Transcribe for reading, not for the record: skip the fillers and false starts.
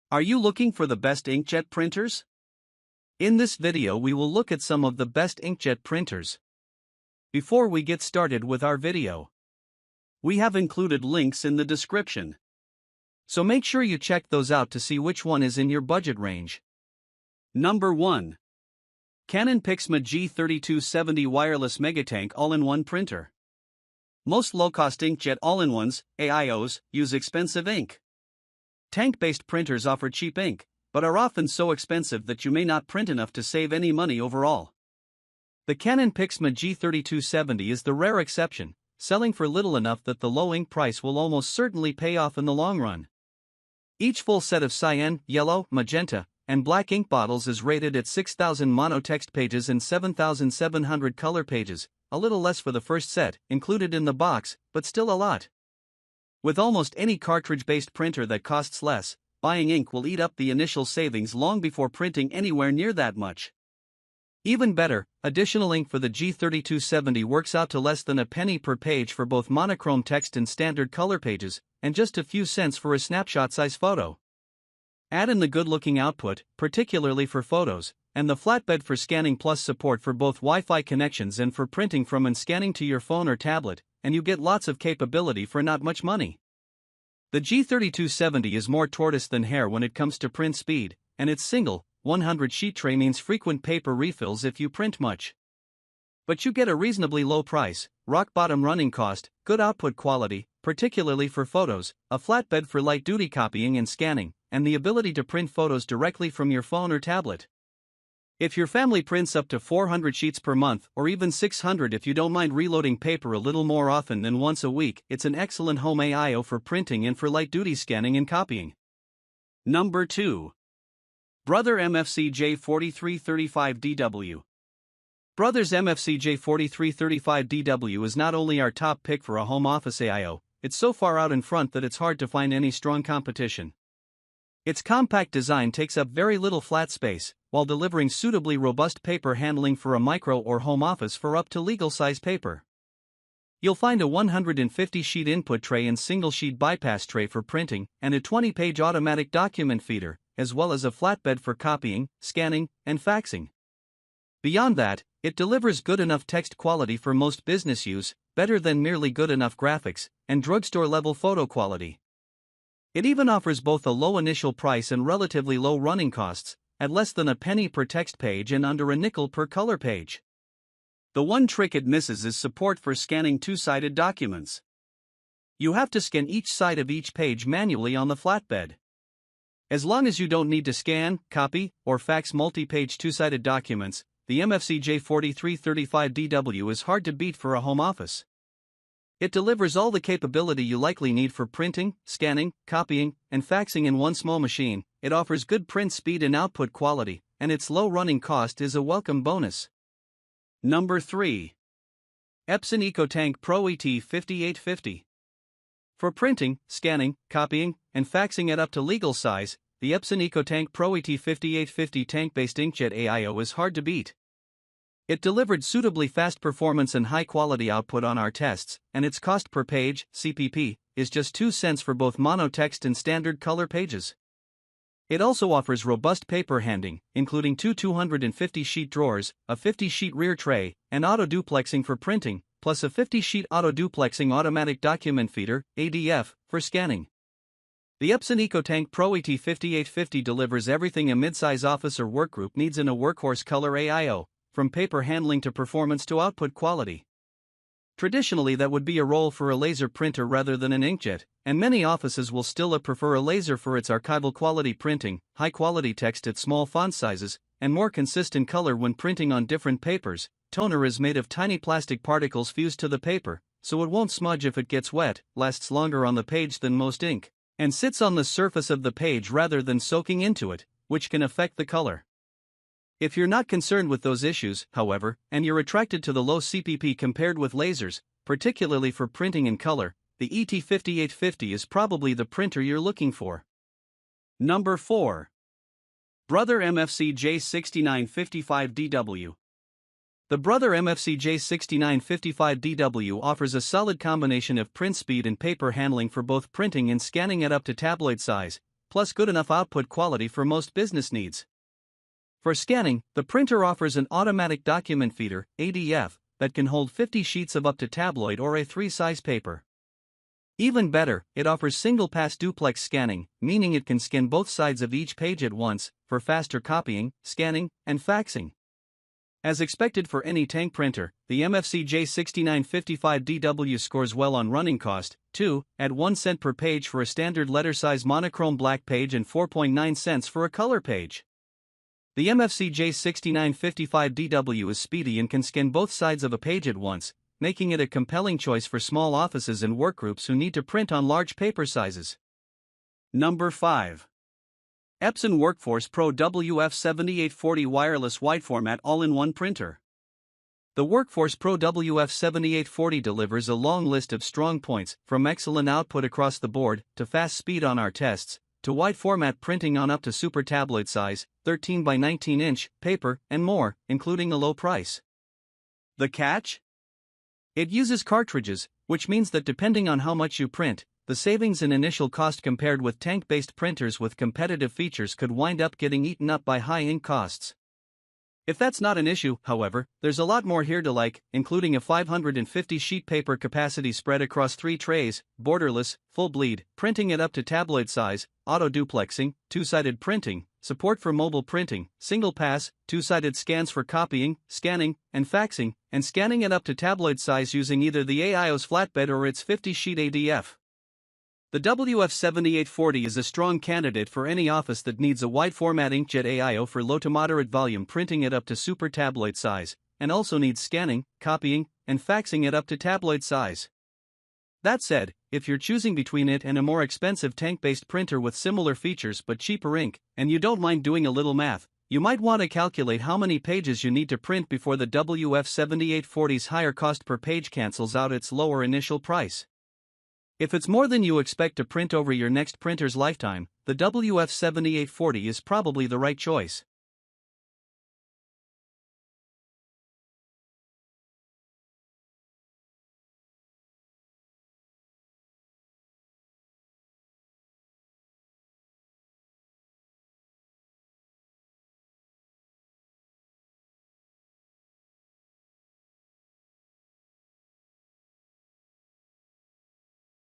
Are you looking for the best inkjet printers? In this video we will look at some of the best inkjet printers. Before we get started with our video, we have included links in the description. So make sure you check those out to see which one is in your budget range. Number 1. Canon Pixma G3270 Wireless MegaTank All-in-One Printer. Most low-cost inkjet all-in-ones, AIOs, use expensive ink. Tank-based printers offer cheap ink, but are often so expensive that you may not print enough to save any money overall. The Canon Pixma G3270 is the rare exception, selling for little enough that the low ink price will almost certainly pay off in the long run. Each full set of cyan, yellow, magenta, and black ink bottles is rated at 6,000 monotext pages and 7,700 color pages, a little less for the first set, included in the box, but still a lot. With almost any cartridge-based printer that costs less, buying ink will eat up the initial savings long before printing anywhere near that much. Even better, additional ink for the G3270 works out to less than a penny per page for both monochrome text and standard color pages, and just a few cents for a snapshot-size photo. Add in the good-looking output, particularly for photos, and the flatbed for scanning plus support for both Wi-Fi connections and for printing from and scanning to your phone or tablet, and you get lots of capability for not much money. The G3270 is more tortoise than hare when it comes to print speed, and its single, 100-sheet tray means frequent paper refills if you print much. But you get a reasonably low price, rock-bottom running cost, good output quality, particularly for photos, a flatbed for light-duty copying and scanning, and the ability to print photos directly from your phone or tablet. If your family prints up to 400 sheets per month, or even 600 if you don't mind reloading paper a little more often than once a week, it's an excellent home AIO for printing and for light-duty scanning and copying. Number 2. Brother MFC J4335DW. Brother's MFC J4335DW is not only our top pick for a home office AIO, it's so far out in front that it's hard to find any strong competition. Its compact design takes up very little flat space, while delivering suitably robust paper handling for a micro or home office for up to legal-size paper. You'll find a 150-sheet input tray and single-sheet bypass tray for printing, and a 20-page automatic document feeder, as well as a flatbed for copying, scanning, and faxing. Beyond that, it delivers good enough text quality for most business use, better than merely good enough graphics, and drugstore-level photo quality. It even offers both a low initial price and relatively low running costs, at less than a penny per text page and under a nickel per color page. The one trick it misses is support for scanning two-sided documents. You have to scan each side of each page manually on the flatbed. As long as you don't need to scan, copy, or fax multi-page two-sided documents, the MFC J4335DW is hard to beat for a home office. It delivers all the capability you likely need for printing, scanning, copying, and faxing in one small machine. It offers good print speed and output quality, and its low running cost is a welcome bonus. Number 3. Epson EcoTank Pro ET5850. For printing, scanning, copying, and faxing at up to legal size, the Epson EcoTank Pro ET5850 tank-based inkjet AIO is hard to beat. It delivered suitably fast performance and high-quality output on our tests, and its cost per page, CPP, is just 2 cents for both monotext and standard color pages. It also offers robust paper handling, including two 250-sheet drawers, a 50-sheet rear tray, and auto-duplexing for printing, plus a 50-sheet auto-duplexing automatic document feeder, ADF, for scanning. The Epson EcoTank Pro ET5850 delivers everything a midsize office or workgroup needs in a workhorse color AIO, from paper handling to performance to output quality. Traditionally that would be a role for a laser printer rather than an inkjet, and many offices will still prefer a laser for its archival quality printing, high-quality text at small font sizes, and more consistent color when printing on different papers. Toner is made of tiny plastic particles fused to the paper, so it won't smudge if it gets wet, lasts longer on the page than most ink, and sits on the surface of the page rather than soaking into it, which can affect the color. If you're not concerned with those issues, however, and you're attracted to the low CPP compared with lasers, particularly for printing in color, the ET5850 is probably the printer you're looking for. Number 4. Brother MFC J6955DW. The Brother MFC J6955DW offers a solid combination of print speed and paper handling for both printing and scanning at up to tabloid size, plus good enough output quality for most business needs. For scanning, the printer offers an automatic document feeder, ADF, that can hold 50 sheets of up to tabloid or A3 size paper. Even better, it offers single-pass duplex scanning, meaning it can scan both sides of each page at once, for faster copying, scanning, and faxing. As expected for any tank printer, the MFC J6955DW scores well on running cost, too, at 1 cent per page for a standard letter-size monochrome black page and 4.9 cents for a color page. The MFC J6955DW is speedy and can scan both sides of a page at once, making it a compelling choice for small offices and workgroups who need to print on large paper sizes. Number 5. Epson Workforce Pro WF7840 Wireless Wide Format All-in-One Printer. The Workforce Pro WF7840 delivers a long list of strong points, from excellent output across the board, to fast speed on our tests, to wide format printing on up to super tabloid size, 13 by 19 inch, paper, and more, including a low price. The catch? It uses cartridges, which means that depending on how much you print, the savings in initial cost compared with tank-based printers with competitive features could wind up getting eaten up by high ink costs. If that's not an issue, however, there's a lot more here to like, including a 550 sheet paper capacity spread across 3 trays, borderless, full bleed, printing it up to tabloid size, auto-duplexing, two-sided printing, support for mobile printing, single-pass, two-sided scans for copying, scanning, and faxing, and scanning it up to tabloid size using either the AIO's flatbed or its 50-sheet ADF. The WF7840 is a strong candidate for any office that needs a wide-format inkjet AIO for low to moderate volume printing it up to super tabloid size, and also needs scanning, copying, and faxing it up to tabloid size. That said, if you're choosing between it and a more expensive tank-based printer with similar features but cheaper ink, and you don't mind doing a little math, you might want to calculate how many pages you need to print before the WF7840's higher cost per page cancels out its lower initial price. If it's more than you expect to print over your next printer's lifetime, the WF7840 is probably the right choice.